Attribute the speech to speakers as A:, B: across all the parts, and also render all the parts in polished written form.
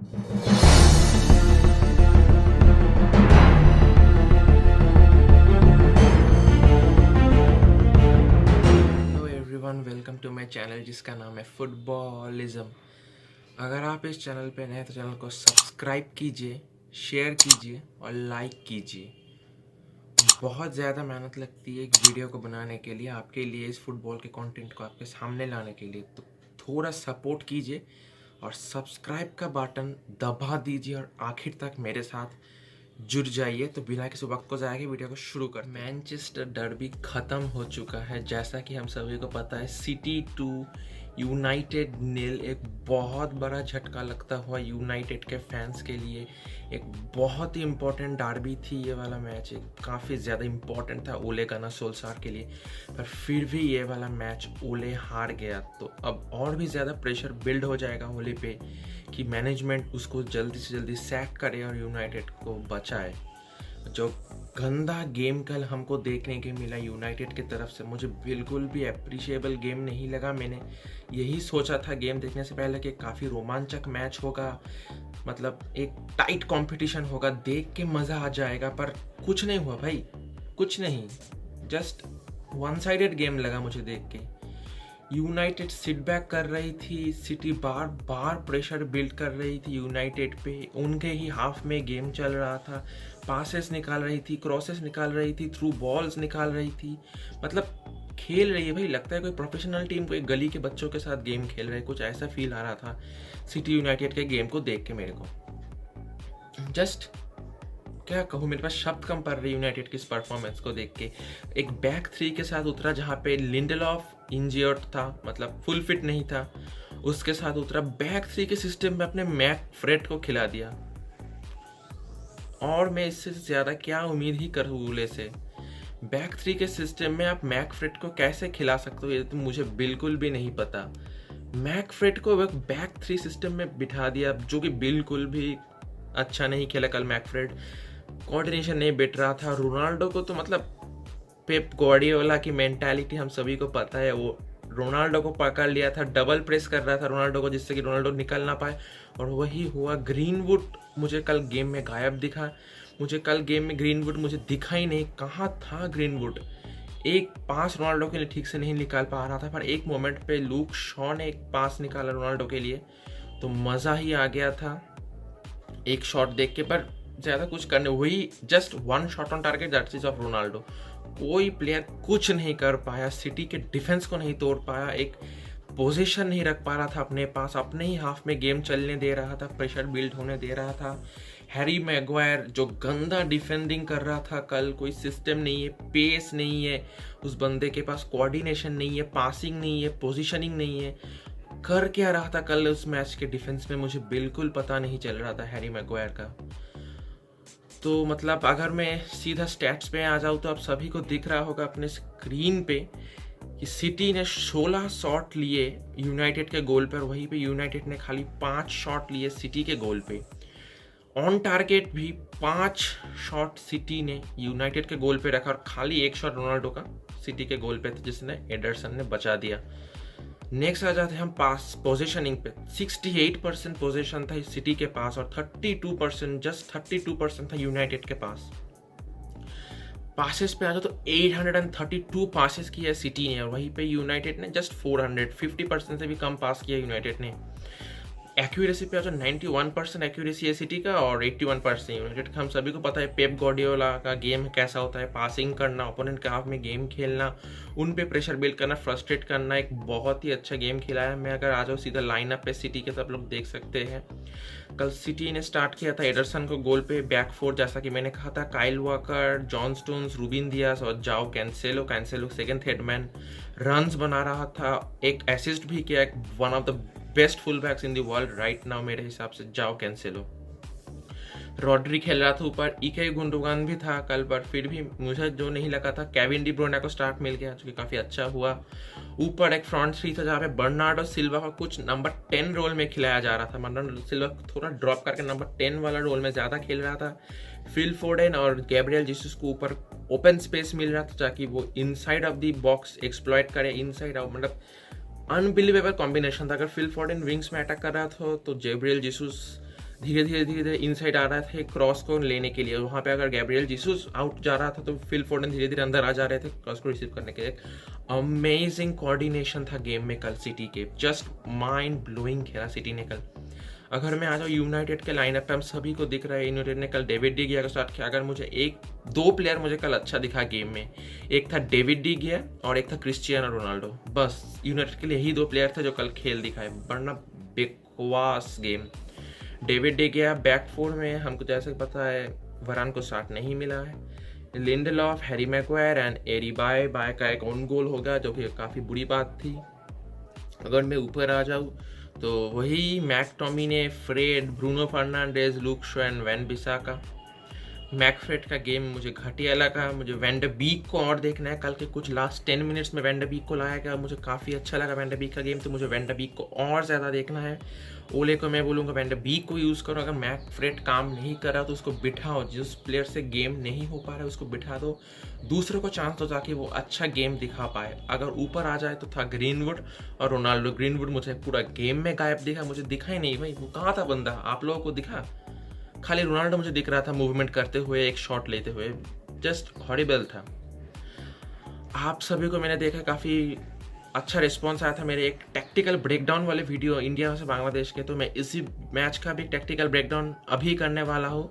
A: Hello everyone, welcome to my channel जिसका नाम है फुटबॉलिज्म। अगर आप इस चैनल पे नए हैं तो चैनल को सब्सक्राइब कीजिए, शेयर कीजिए और लाइक कीजिए। बहुत ज़्यादा मेहनत लगती है एक वीडियो को बनाने के लिए, आपके लिए इस फुटबॉल के कंटेंट को आपके सामने लाने के लिए। तो थोड़ा सपोर्ट कीजिए और सब्सक्राइब का बटन दबा दीजिए और आखिर तक मेरे साथ जुड़ जाइए। तो बिना किसी वक्त को ज़ाया के वीडियो को शुरू कर। मैनचेस्टर डर्बी ख़त्म हो चुका है। जैसा कि हम सभी को पता है, सिटी 2 यूनाइटेड नील। एक बहुत बड़ा झटका लगता हुआ यूनाइटेड के फैंस के लिए। एक बहुत ही इम्पोर्टेंट डर्बी थी ये वाला मैच, काफ़ी ज़्यादा इम्पोर्टेंट था ओले गनर सोल्शायर के लिए, पर फिर भी ये वाला मैच ओले हार गया। तो अब और भी ज़्यादा प्रेशर बिल्ड हो जाएगा ओले पे कि मैनेजमेंट उसको जल्दी से जल्दी सैक करे और यूनाइटेड को बचाए। जो गंदा गेम कल हमको देखने के मिला यूनाइटेड की तरफ से, मुझे बिल्कुल भी अप्रिशिएबल गेम नहीं लगा। मैंने यही सोचा था गेम देखने से पहले कि काफ़ी रोमांचक मैच होगा, मतलब एक टाइट कंपटीशन होगा, देख के मज़ा आ जाएगा। पर कुछ नहीं हुआ भाई, कुछ नहीं। जस्ट वन साइडेड गेम लगा मुझे देख के। यूनाइटेड सिट बैक कर रही थी, सिटी बार बार प्रेशर बिल्ड कर रही थी यूनाइटेड पे। उनके ही हाफ में गेम चल रहा था, पासेस निकाल रही थी, क्रॉसेस निकाल रही थी, थ्रू बॉल्स निकाल रही थी। मतलब खेल रही है भाई, लगता है कोई प्रोफेशनल टीम कोई गली के बच्चों के साथ गेम खेल रहे, कुछ ऐसा फील आ रहा था सिटी यूनाइटेड के गेम को देख के मेरे को। जस्ट क्या कहूँ, मेरे पास शब्द कम पड़ रही यूनाइटेड की इस परफॉर्मेंस को देख के। एक बैक थ्री के साथ उतरा जहाँ पे लिंडलॉफ इंजर्ड था, मतलब फुल फिट नहीं था, उसके साथ उतरा। बैक थ्री के सिस्टम में अपने मैक फ्रेड को खिला दिया, और मैं इससे ज़्यादा क्या उम्मीद ही करूँ ओले से। बैक थ्री के सिस्टम में आप मैक फ्रेड को कैसे खिला सकते हो, ये तो मुझे बिल्कुल भी नहीं पता। मैक फ्रेड को बैक थ्री सिस्टम में बिठा दिया, जो कि बिल्कुल भी अच्छा नहीं खेला कल मैक फ्रेड। कोऑर्डिनेशन नहीं बैठ रहा था। रोनाल्डो को तो मतलब पेप गार्डियोला की मेंटालिटी हम सभी को पता है, वो रोनाल्डो को पकड़ लिया था, डबल प्रेस कर रहा था रोनाल्डो को, जिससे कि रोनाल्डो निकल ना पाए, और वही हुआ। ग्रीनवुड मुझे कल गेम में गायब दिखा। मुझे कल गेम में ग्रीनवुड मुझे दिखा ही नहीं, कहाँ था ग्रीनवुड। एक पास रोनाल्डो के लिए ठीक से नहीं निकाल पा रहा था, पर एक मोमेंट पे लूक शॉ ने एक पास निकाला रोनाल्डो के लिए, तो मज़ा ही आ गया था एक शॉट देख के। पर ज़्यादा कुछ करने, वही just one shot on target, that is of Ronaldo. कोई प्लेयर कुछ नहीं कर पाया, सिटी के डिफेंस को नहीं तोड़ पाया, एक पोजीशन नहीं रख पा रहा था अपने पास, अपने ही हाफ में गेम चलने दे रहा था, प्रेशर बिल्ड होने दे रहा था। हैरी मैगवायर जो गंदा डिफेंडिंग कर रहा था कल, कोई सिस्टम नहीं है, पेस नहीं है उस बंदे के पास, कोऑर्डिनेशन नहीं है, पासिंग नहीं है, पोजीशनिंग नहीं है। कर क्या रहा था कल उस मैच के डिफेंस में, मुझे बिल्कुल पता नहीं चल रहा था हैरी मैगवायर का। तो मतलब अगर मैं सीधा स्टैट्स पे आ जाऊँ तो आप सभी को दिख रहा होगा अपने स्क्रीन पे कि सिटी ने 16 शॉट लिए यूनाइटेड के गोल पर, वहीं पे यूनाइटेड ने खाली 5 शॉट लिए सिटी के गोल पे। ऑन टारगेट भी 5 शॉट सिटी ने यूनाइटेड के गोल पे रखा, और खाली एक शॉट रोनाल्डो का सिटी के गोल पे था, जिसने एडरसन ने बचा दिया। नेक्स्ट आ जाते हैं हम पास पोजीशनिंग पे। 68% पोजीशन था सिटी के पास, और 32%, जस्ट 32% था यूनाइटेड के पास। पासेस पे आ जाओ तो 832 पासेस किया है सिटी ने, और वहीं पे यूनाइटेड ने जस्ट 450% से भी कम पास किया यूनाइटेड ने। एक्यूरेसी पे आ जाओ 91% एक्यूरेसी है सिटी का और 81% यूनाइटेड का। हम सभी को पता है पेप गार्डियोला का गेम कैसा होता है, पासिंग करना, ओपोनेंट के हाफ में गेम खेलना, उन पे प्रेशर बिल्ड करना, फ्रस्ट्रेट करना। एक बहुत ही अच्छा गेम खेला है। मैं अगर आ जाऊँ सीधा लाइनअप पे सिटी के, सब लोग देख सकते हैं कल सिटी ने स्टार्ट किया था एडरसन को गोल पे, बैक फोर जैसा कि मैंने कहा था, Kyle Walker, John Stones, Ruben Dias और Joao Cancelo. Cancelo second third man runs बना रहा था, एक असिस्ट भी किया। One of the best full backs in the world right now मेरे हिसाब से जाओ कैंसेलो। रॉड्री खेल रहा था ऊपर, इके गुंडोगान भी था कल, पर फिर भी मुझे जो नहीं लगा था, केविन डी ब्रुयने को स्टार्ट मिल गया, जो कि काफ़ी अच्छा हुआ। ऊपर एक फ्रंट थ्री था जहाँ पे बर्नार्डो सिल्वा को कुछ नंबर 10 रोल में खिलाया जा रहा था। बर्नार्डो सिल्वा थोड़ा ड्रॉप करके नंबर 10 वाला रोल में ज़्यादा खेल रहा था। फिल फोडेन और गैब्रियल जीसस को ऊपर ओपन स्पेस मिल रहा था ताकि वो inside of the box exploit करे, इनसाइड आउट, मतलब अनबिलीवेबल कॉम्बिनेशन था। अगर फिल फोडेन विंग्स में अटैक कर रहा था तो गैब्रियल जीसस धीरे धीरे इनसाइड आ रहा था क्रॉस को लेने के लिए। वहाँ पे अगर गैब्रियल जीसस आउट जा रहा था तो फिल फोर्डन धीरे धीरे अंदर आ जा रहे थे क्रॉस को रिसीव करने के लिए। अमेजिंग कोऑर्डिनेशन था गेम में कल सिटी के, जस्ट माइंड ब्लोइंग खेला सिटी ने कल। अगर मैं आ जाऊँ यूनाइटेड के लाइनअप पे, हम सभी को दिख रहा है यूनाइटेड ने कल डेविड डी गिया का स्टार्ट किया। अगर मुझे दो प्लेयर मुझे कल अच्छा दिखा गेम में, एक था डेविड डी गिया और एक था क्रिस्टियानो रोनाल्डो। बस यूनाइटेड के लिए यही दो प्लेयर थे जो कल खेल दिखाए, वरना बेकवास गेम। डेविड डी गिया बैक फोर में हमको जैसे पता है वरान को स्टार्ट नहीं मिला है। Lindelof, Harry Maguire and Eric Bailly का एक ऑन गोल हो गया, जो कि काफ़ी बुरी बात थी। अगर मैं ऊपर आ जाऊँ तो वही McTominay, Fred, Bruno Fernandes, Luke Shaw and Wan Bissaka. McFred का गेम मुझे घटिया लगा। मुझे वैन डे बीक को और देखना है। कल के कुछ लास्ट 10 मिनट्स में वैन डे बीक को लाया गया, मुझे काफ़ी अच्छा लगा वैन डे बीक का गेम, तो मुझे वैन डे बीक को और ज़्यादा देखना है। ओले को मैं बोलूँगा वैन डे बीक को यूज़ करो। अगर मैकफ्रेड काम नहीं कर रहा तो उसको बिठाओ, जिस प्लेयर से गेम नहीं हो पा रहा है उसको बिठा दो, दूसरे को चांस दो ताकि वो अच्छा गेम दिखा पाए। अगर ऊपर आ जाए तो था ग्रीनवुड और रोनाल्डो। ग्रीनवुड मुझे पूरा गेम में गायब दिखा, मुझे दिखा ही नहीं भाई, वो कहाँ था बंदा, आप लोगों को दिखा? खाली रोनाल्डो मुझे दिख रहा था मूवमेंट करते हुए, एक शॉट लेते हुए, जस्ट हॉरिबल था। आप सभी को मैंने देखा काफ़ी अच्छा रिस्पॉन्स आया था मेरे एक टैक्टिकल ब्रेकडाउन वाले वीडियो इंडिया से बांग्लादेश के, तो मैं इसी मैच का भी टैक्टिकल ब्रेकडाउन अभी करने वाला हूँ,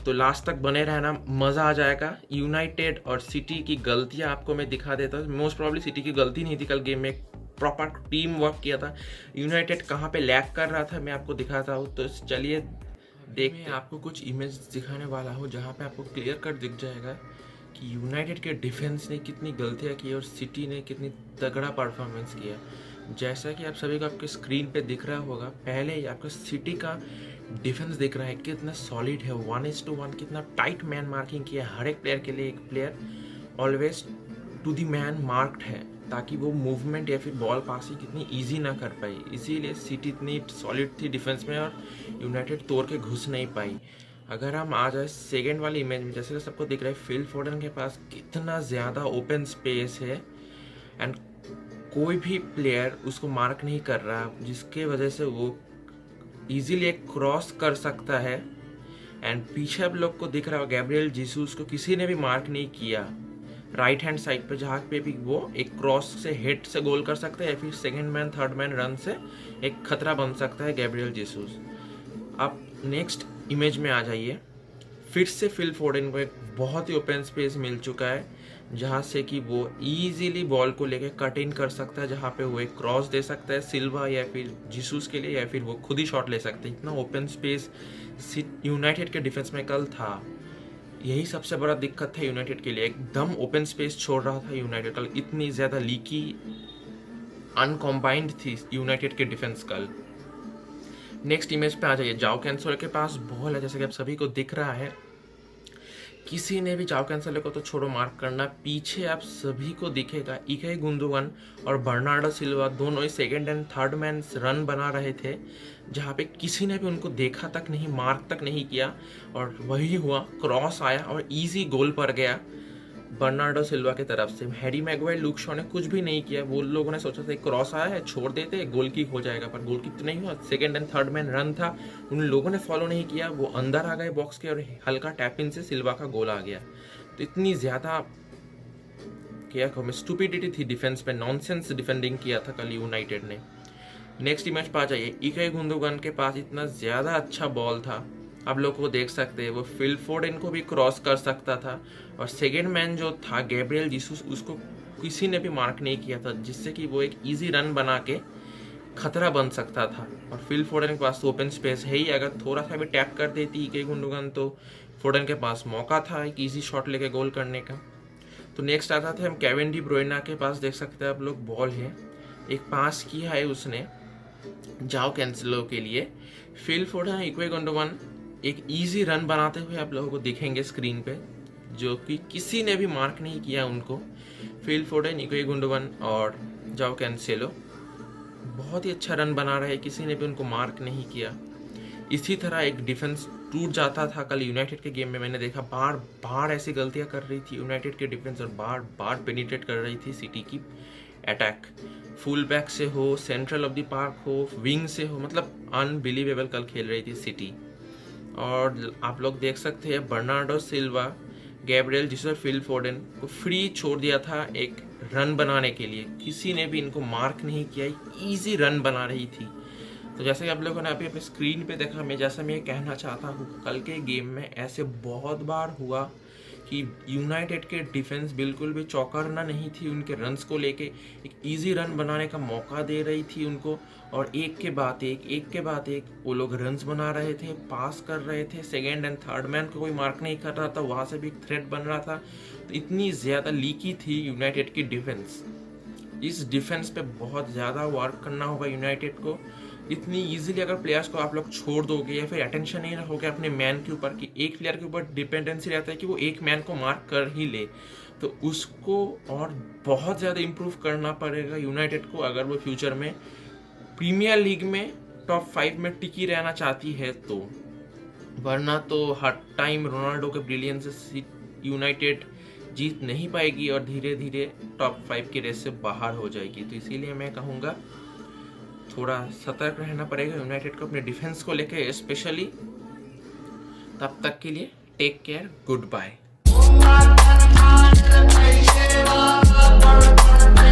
A: तो लास्ट तक बने रहना, मज़ा आ जाएगा। यूनाइटेड और सिटी की गलतियाँ आपको मैं दिखा देता हूँ। मोस्ट प्रॉब्ली सिटी की गलती नहीं थी कल गेम में, प्रॉपर टीम वर्क किया था। यूनाइटेड कहाँ पे लैग कर रहा था मैं आपको दिखाता हूँ, तो चलिए देखते हैं। आपको कुछ इमेज दिखाने वाला हूँ जहाँ पे आपको क्लियर कट दिख जाएगा कि यूनाइटेड के डिफेंस ने कितनी गलतियाँ की और सिटी ने कितनी तगड़ा परफॉर्मेंस किया। जैसा कि आप सभी को आपके स्क्रीन पे दिख रहा होगा, पहले ही आपको सिटी का डिफेंस दिख रहा है कितना सॉलिड है, 1:1 कितना टाइट मैन मार्किंग किया है। हर एक प्लेयर के लिए एक player always to the man marked है, ताकि वो मूवमेंट या फिर बॉल पासिंग कितनी इजी ना कर पाई। इसीलिए सिटी इतनी सॉलिड थी डिफेंस में और यूनाइटेड तोड़ के घुस नहीं पाई। अगर हम आ जाए सेकेंड वाली इमेज में, जैसे कि सबको दिख रहा है फिल फोर्डन के पास कितना ज़्यादा ओपन स्पेस है एंड कोई भी प्लेयर उसको मार्क नहीं कर रहा, जिसके वजह से वो इजीली एक क्रॉस कर सकता है। एंड पीछे आप लोग को दिख रहा है गैब्रियल जीसस को किसी ने भी मार्क नहीं किया राइट हैंड साइड पे, जहाँ पे भी वो एक क्रॉस से हेड से गोल कर सकता है या फिर second man third man run से एक खतरा बन सकता है गैब्रियल जीसस। आप नेक्स्ट इमेज में आ जाइए। फिर से फिल फोर्डन को एक बहुत ही ओपन स्पेस मिल चुका है, जहाँ से कि वो इजीली बॉल को लेके कट इन कर सकता है, जहाँ पे वो एक क्रॉस दे सकता है सिल्वा या फिर जीसस के लिए, या फिर वो खुद ही शॉट ले सकते हैं। इतना ओपन स्पेस यूनाइटेड के डिफेंस में कल था। यही सबसे बड़ा दिक्कत था यूनाइटेड के लिए, एकदम ओपन स्पेस छोड़ रहा था यूनाइटेड कल। इतनी ज़्यादा लीकी अनकॉम्बाइंड थी यूनाइटेड के डिफेंस कल। नेक्स्ट इमेज पे आ जाइए। जाओ कैंसेलो के पास बॉल है, जैसे कि आप सभी को दिख रहा है। किसी ने भी जाओ कैंसेलो को तो छोड़ो मार्क करना, पीछे आप सभी को दिखेगा इल्कई गुंदोगान और बर्नार्डो सिल्वा दोनों ही second and third man run बना रहे थे, जहाँ पे किसी ने भी उनको देखा तक नहीं, मार्क तक नहीं किया, और वही हुआ, क्रॉस आया और इजी गोल पर गया बर्नार्डो सिल्वा की तरफ से। हैरी मैग्वायर, लूक शॉ ने कुछ भी नहीं किया। वो लोगों ने सोचा था क्रॉस आया है छोड़ देते गोल किक हो जाएगा, पर गोल किक तो नहीं हुआ। Second and third man run था, उन लोगों ने फॉलो नहीं किया, वो अंदर आ गए बॉक्स के और हल्का टैप इन से सिल्वा का गोल आ गया। तो इतनी ज़्यादा क्या कहूँ, स्टूपिडिटी थी डिफेंस पे, नॉनसेंस डिफेंडिंग किया था कल यूनाइटेड ने। नेक्स्ट इमेज पा जाइए। इल्कई गुंदोगान के पास इतना ज़्यादा अच्छा बॉल था, आप लोग को देख सकते हैं, वो फिल फोर्डन को भी क्रॉस कर सकता था, और सेकेंड मैन जो था गैब्रियल जीसस, उसको किसी ने भी मार्क नहीं किया था, जिससे कि वो एक इजी रन बना के खतरा बन सकता था। और फिल फोर्डन के पास तो ओपन स्पेस है ही, अगर थोड़ा सा भी टैप कर देती इल्कई गुंडोगान तो फोर्डन के पास मौका था एक इजी शॉट लेके गोल करने का। तो नेक्स्ट आता थे हम केविन डी ब्रुयना के पास, देख सकते हैं आप लोग, बॉल है, एक पास किया है उसने जाओ कैंसेलो के लिए। फिल फोर्डन, इल्कई गुंडोगान एक इजी रन बनाते हुए आप लोगों को दिखेंगे स्क्रीन पे, जो कि किसी ने भी मार्क नहीं किया उनको। फिल फोर्डन, इल्कई गुंडोगान और जाओ कैंसेलो बहुत ही अच्छा रन बना रहे, किसी ने भी उनको मार्क नहीं किया। इसी तरह एक डिफेंस टूट जाता था कल यूनाइटेड के गेम में। मैंने देखा बार बार ऐसी गलतियां कर रही थी यूनाइटेड के डिफेंस, और बार बार पेनिट्रेट कर रही थी सिटी की अटैक। फुल बैक से हो, सेंट्रल ऑफ द पार्क हो, विंग से हो, मतलब अनबिलीवेबल कल खेल रही थी सिटी। और आप लोग देख सकते हैं बर्नार्डो सिल्वा, गैब्रियल जीसस और फिल फोडेन को फ्री छोड़ दिया था एक रन बनाने के लिए। किसी ने भी इनको मार्क नहीं किया, इजी रन बना रही थी। तो जैसे कि आप लोगों ने अभी अपने स्क्रीन पे देखा, मैं ये कहना चाहता हूँ, कल के गेम में ऐसे बहुत बार हुआ कि यूनाइटेड के डिफेंस बिल्कुल भी चौकन्ना नहीं थी उनके रन्स को लेके, एक इजी रन बनाने का मौका दे रही थी उनको, और एक के बाद एक वो लोग रन्स बना रहे थे, पास कर रहे थे, सेकेंड एंड थर्ड मैन को कोई मार्क नहीं कर रहा था, वहाँ से भी एक थ्रेट बन रहा था। तो इतनी ज़्यादा लीकी थी यूनाइटेड की डिफेंस। इस डिफेंस पे बहुत ज़्यादा वर्क करना होगा यूनाइटेड को। इतनी इजीली अगर प्लेयर्स को आप लोग छोड़ दोगे या फिर अटेंशन नहीं रखोगे अपने मैन के ऊपर, कि एक प्लेयर के ऊपर डिपेंडेंसी रहता है कि वो एक मैन को मार्क कर ही ले, तो उसको और बहुत ज़्यादा इम्प्रूव करना पड़ेगा यूनाइटेड को अगर वो फ्यूचर में प्रीमियर लीग में टॉप 5 में टिकी रहना चाहती है तो। वरना तो हर टाइम रोनाल्डो के ब्रिलियंस से यूनाइटेड जीत नहीं पाएगी और धीरे धीरे टॉप 5 की रेस से बाहर हो जाएगी। तो इसीलिए मैं कहूँगा थोड़ा सतर्क रहना पड़ेगा यूनाइटेड को अपने डिफेंस को लेके स्पेशली। तब तक के लिए टेक केयर, गुड बाय।